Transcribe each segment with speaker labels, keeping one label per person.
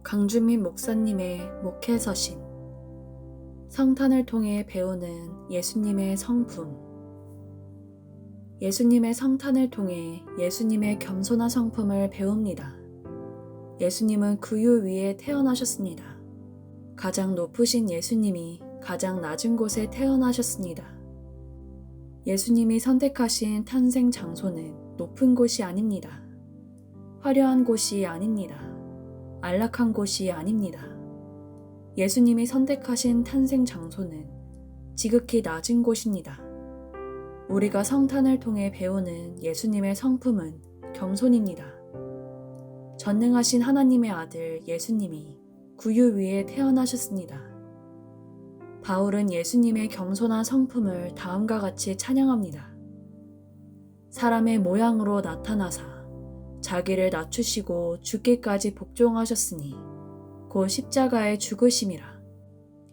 Speaker 1: 강준민 목사님의 목회 서신. 성탄을 통해 배우는 예수님의 성품. 예수님의 성탄을 통해 예수님의 겸손한 성품을 배웁니다. 예수님은 구유 위에 태어나셨습니다. 가장 높으신 예수님이 가장 낮은 곳에 태어나셨습니다. 예수님이 선택하신 탄생 장소는 높은 곳이 아닙니다. 화려한 곳이 아닙니다. 안락한 곳이 아닙니다. 예수님이 선택하신 탄생 장소는 지극히 낮은 곳입니다. 우리가 성탄을 통해 배우는 예수님의 성품은 겸손입니다. 전능하신 하나님의 아들 예수님이 구유 위에 태어나셨습니다. 바울은 예수님의 겸손한 성품을 다음과 같이 찬양합니다. 사람의 모양으로 나타나사 자기를 낮추시고 죽기까지 복종하셨으니 곧 십자가에 죽으심이라.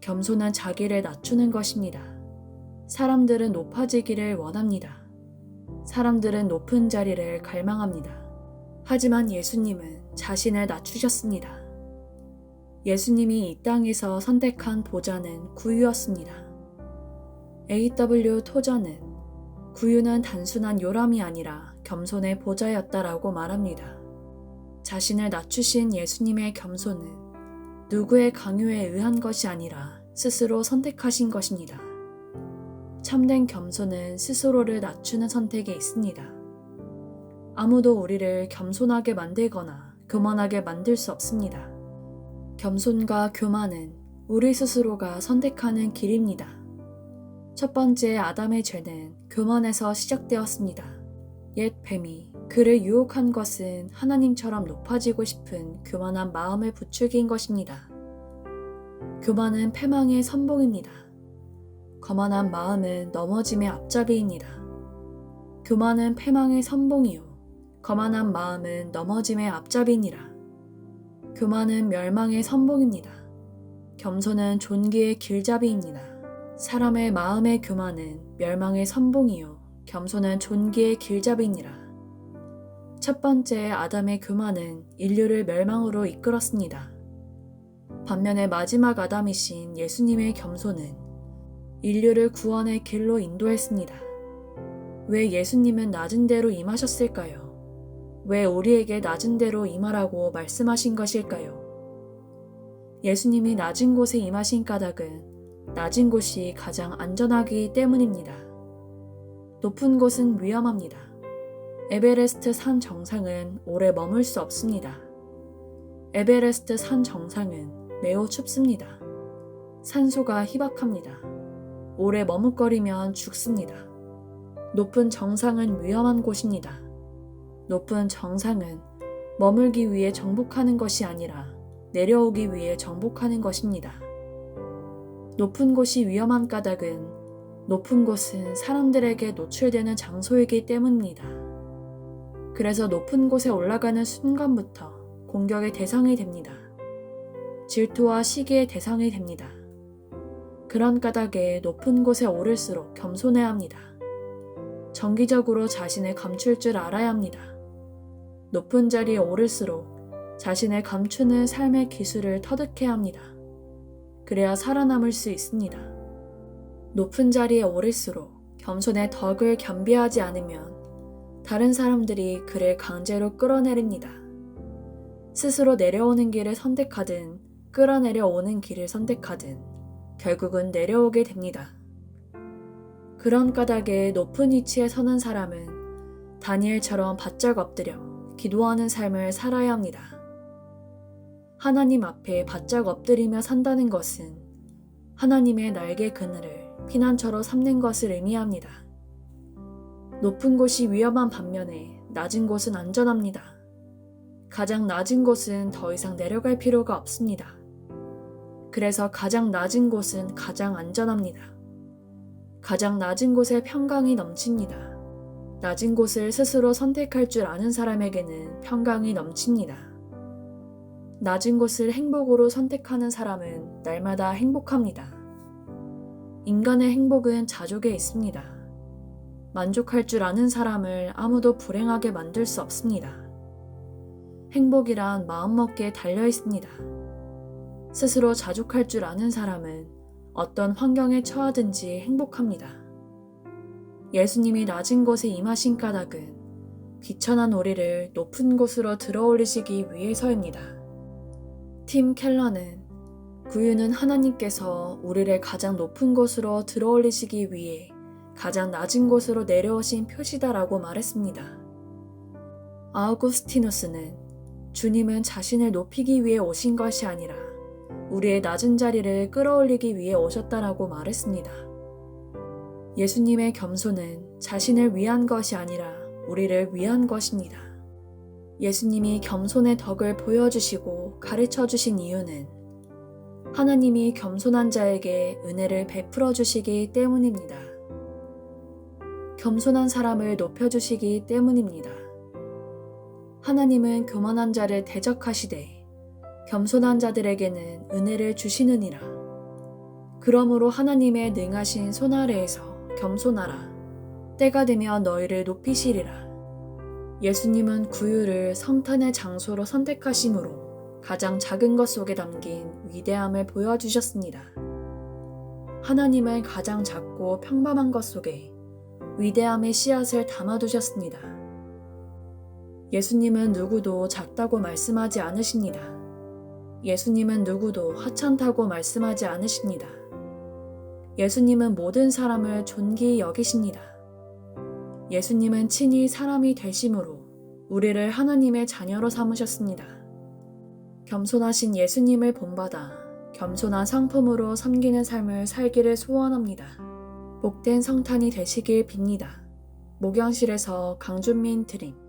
Speaker 1: 겸손한 자기를 낮추는 것입니다. 사람들은 높아지기를 원합니다. 사람들은 높은 자리를 갈망합니다. 하지만 예수님은 자신을 낮추셨습니다. 예수님이 이 땅에서 선택한 보좌는 구유였습니다. A.W. 토저는 구유는 단순한 요람이 아니라 겸손의 보좌였다라고 말합니다. 자신을 낮추신 예수님의 겸손은 누구의 강요에 의한 것이 아니라 스스로 선택하신 것입니다. 참된 겸손은 스스로를 낮추는 선택에 있습니다. 아무도 우리를 겸손하게 만들거나 교만하게 만들 수 없습니다. 겸손과 교만은 우리 스스로가 선택하는 길입니다. 첫 번째 아담의 죄는 교만에서 시작되었습니다. 옛 뱀이 그를 유혹한 것은 하나님처럼 높아지고 싶은 교만한 마음을 부추긴 것입니다. 교만은 패망의 선봉입니다. 거만한 마음은 넘어짐의 앞잡이입니다. 교만은 패망의 선봉이요 거만한 마음은 넘어짐의 앞잡이니라. 교만은 멸망의 선봉입니다. 겸손은 존귀의 길잡이입니다. 사람의 마음의 교만은 멸망의 선봉이요 겸손은 존귀의 길잡이니라. 첫 번째 아담의 교만은 인류를 멸망으로 이끌었습니다. 반면에 마지막 아담이신 예수님의 겸손은 인류를 구원의 길로 인도했습니다. 왜 예수님은 낮은 데로 임하셨을까요? 왜 우리에게 낮은 데로 임하라고 말씀하신 것일까요? 예수님이 낮은 곳에 임하신 까닭은 낮은 곳이 가장 안전하기 때문입니다. 높은 곳은 위험합니다. 에베레스트 산 정상은 오래 머물 수 없습니다. 에베레스트 산 정상은 매우 춥습니다. 산소가 희박합니다. 오래 머뭇거리면 죽습니다. 높은 정상은 위험한 곳입니다. 높은 정상은 머물기 위해 정복하는 것이 아니라 내려오기 위해 정복하는 것입니다. 높은 곳이 위험한 까닭은 높은 곳은 사람들에게 노출되는 장소이기 때문입니다. 그래서 높은 곳에 올라가는 순간부터 공격의 대상이 됩니다. 질투와 시기의 대상이 됩니다. 그런 까닭에 높은 곳에 오를수록 겸손해야 합니다. 정기적으로 자신을 감출 줄 알아야 합니다. 높은 자리에 오를수록 자신을 감추는 삶의 기술을 터득해야 합니다. 그래야 살아남을 수 있습니다. 높은 자리에 오를수록 겸손의 덕을 겸비하지 않으면 다른 사람들이 그를 강제로 끌어내립니다. 스스로 내려오는 길을 선택하든 끌어내려 오는 길을 선택하든 결국은 내려오게 됩니다. 그런 까닭에 높은 위치에 서는 사람은 다니엘처럼 바짝 엎드려 기도하는 삶을 살아야 합니다. 하나님 앞에 바짝 엎드리며 산다는 것은 하나님의 날개 그늘을 피난처로 삼는 것을 의미합니다. 높은 곳이 위험한 반면에 낮은 곳은 안전합니다. 가장 낮은 곳은 더 이상 내려갈 필요가 없습니다. 그래서 가장 낮은 곳은 가장 안전합니다. 가장 낮은 곳에 평강이 넘칩니다. 낮은 곳을 스스로 선택할 줄 아는 사람에게는 평강이 넘칩니다. 낮은 곳을 행복으로 선택하는 사람은 날마다 행복합니다. 인간의 행복은 자족에 있습니다. 만족할 줄 아는 사람을 아무도 불행하게 만들 수 없습니다. 행복이란 마음먹기에 달려 있습니다. 스스로 자족할 줄 아는 사람은 어떤 환경에 처하든지 행복합니다. 예수님이 낮은 곳에 임하신 까닭은 비천한 우리를 높은 곳으로 들어올리시기 위해서입니다. 팀 켈러는 구유는 하나님께서 우리를 가장 높은 곳으로 들어올리시기 위해 가장 낮은 곳으로 내려오신 표시다라고 말했습니다. 아우구스티누스는 주님은 자신을 높이기 위해 오신 것이 아니라 우리의 낮은 자리를 끌어올리기 위해 오셨다라고 말했습니다. 예수님의 겸손은 자신을 위한 것이 아니라 우리를 위한 것입니다. 예수님이 겸손의 덕을 보여주시고 가르쳐 주신 이유는 하나님이 겸손한 자에게 은혜를 베풀어 주시기 때문입니다. 겸손한 사람을 높여주시기 때문입니다. 하나님은 교만한 자를 대적하시되 겸손한 자들에게는 은혜를 주시느니라. 그러므로 하나님의 능하신 손 아래에서 겸손하라. 때가 되면 너희를 높이시리라. 예수님은 구유를 성탄의 장소로 선택하심으로 가장 작은 것 속에 담긴 위대함을 보여주셨습니다. 하나님은 가장 작고 평범한 것 속에 위대함의 씨앗을 담아두셨습니다. 예수님은 누구도 작다고 말씀하지 않으십니다. 예수님은 누구도 하찮다고 말씀하지 않으십니다. 예수님은 모든 사람을 존귀히 여기십니다. 예수님은 친히 사람이 되심으로 우리를 하나님의 자녀로 삼으셨습니다. 겸손하신 예수님을 본받아 겸손한 성품으로 섬기는 삶을 살기를 소원합니다. 복된 성탄이 되시길 빕니다. 목양실에서 강준민 드림.